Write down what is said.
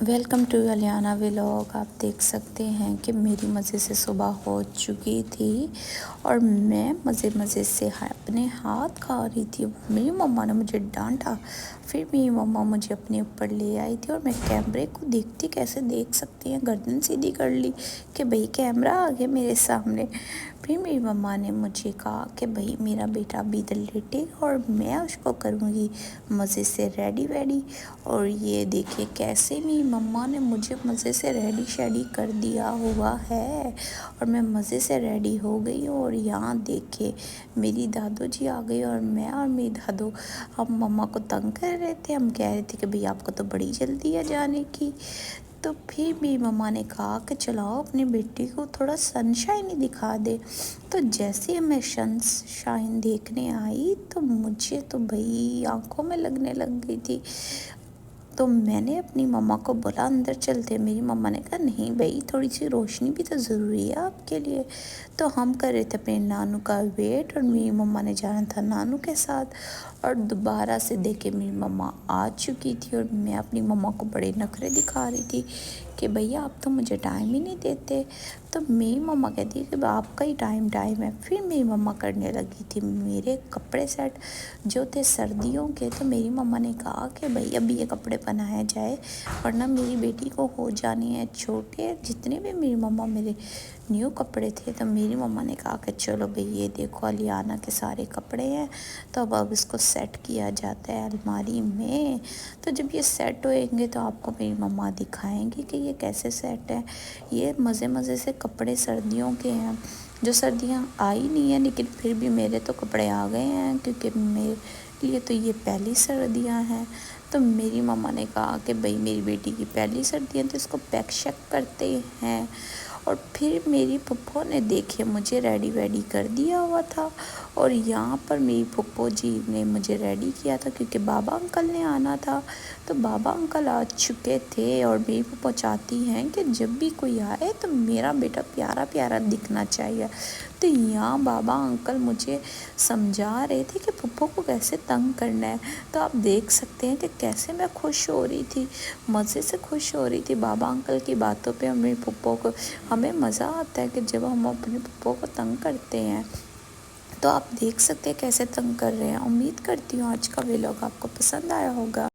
Welcome to Aliana vlog. आप देख सकते हैं कि मेरी मज़े से सुबह हो चुकी थी और मैं मज़े मज़े से अपने हाथ खा रही थी। मेरी मम्मा ने मुझे डांटा, फिर मेरी मम्मा मुझे अपने ऊपर ले आई थी और मैं कैमरे को देखती, कैसे देख सकती हैं, गर्दन सीधी कर ली कि भाई कैमरा आ गया मेरे सामने। फिर मेरी मम्मा ने मुझे कहा कि भाई मेरा बेटा अभी इधर लेटेगा और मैं उसको करूँगी मज़े से रेडी वेडी। और ये देखिए कैसे मेरी मम्मा ने मुझे मज़े से रेडी शेडी कर दिया हुआ है और मैं मज़े से रेडी हो गई हूँ। और यहाँ देखिए मेरी दादू जी आ गई और मैं और मेरी दादू हम मम्मा को तंग कर रहे थे। हम कह रहे थे कि भाई आपको तो बड़ी जल्दी है जाने की। तो फिर मेरी मम्मा ने कहा कि चलाओ अपनी बेटी को थोड़ा सनशाइन ही दिखा दे। तो जैसे ही मैं सनशाइन देखने आई तो मुझे तो भाई आंखों में लगने लग गई थी। तो मैंने अपनी मम्मा को बोला अंदर चलते। मेरी मम्मा ने कहा नहीं भाई, थोड़ी सी रोशनी भी तो ज़रूरी है आपके लिए। तो हम कर रहे थे अपने नानू का वेट और मेरी मम्मा ने जाना था नानू के साथ। और दोबारा से देखे मेरी मम्मा आ चुकी थी और मैं अपनी मम्मा को बड़े नखरे दिखा रही थी कि भैया आप तो मुझे टाइम ही नहीं देते। तो मेरी मम्मा कहती है कि आपका ही टाइम है। फिर मेरी मम्मा करने लगी थी मेरे कपड़े सेट जो थे सर्दियों के। तो मेरी मम्मा ने कहा कि भाई अभी ये कपड़े पहनाया जाए वरना मेरी बेटी को हो जाने हैं छोटे। जितने भी मेरी मम्मा मेरे न्यू कपड़े थे तो मेरी मम्मा ने कहा कि चलो भाई ये देखो अलियाना के सारे कपड़े हैं तो अब इसको सेट किया जाता है अलमारी में। तो जब ये सेट होएंगे तो आपको मेरी मम्मा दिखाएंगी कि ये कैसे सेट है। ये मज़े मज़े से कपड़े सर्दियों के हैं, जो सर्दियाँ आई नहीं है लेकिन फिर भी मेरे तो कपड़े आ गए हैं क्योंकि मेरे लिए तो ये पहली सर्दियाँ हैं। तो मेरी मम्मा ने कहा कि भाई मेरी बेटी की पहली सर्दियाँ तो इसको पैक शैक करते हैं। और फिर मेरी पप्पो ने देखे मुझे रेडी वेडी कर दिया हुआ था और यहाँ पर मेरी पप्पो जी ने मुझे रेडी किया था क्योंकि बाबा अंकल ने आना था। तो बाबा अंकल आ चुके थे और मेरी पप्पो चाहती हैं कि जब भी कोई आए तो मेरा बेटा प्यारा प्यारा दिखना चाहिए। तो यहाँ बाबा अंकल मुझे समझा रहे थे कि पप्पो को कैसे तंग करना है। तो आप देख सकते हैं कि कैसे मैं खुश हो रही थी, मज़े से खुश हो रही थी बाबा अंकल की बातों पे। और मेरी पप्पो को, हमें मज़ा आता है कि जब हम अपने पप्पो को तंग करते हैं। तो आप देख सकते हैं कैसे तंग कर रहे हैं। उम्मीद करती हूँ आज का व्लॉग आपको पसंद आया होगा।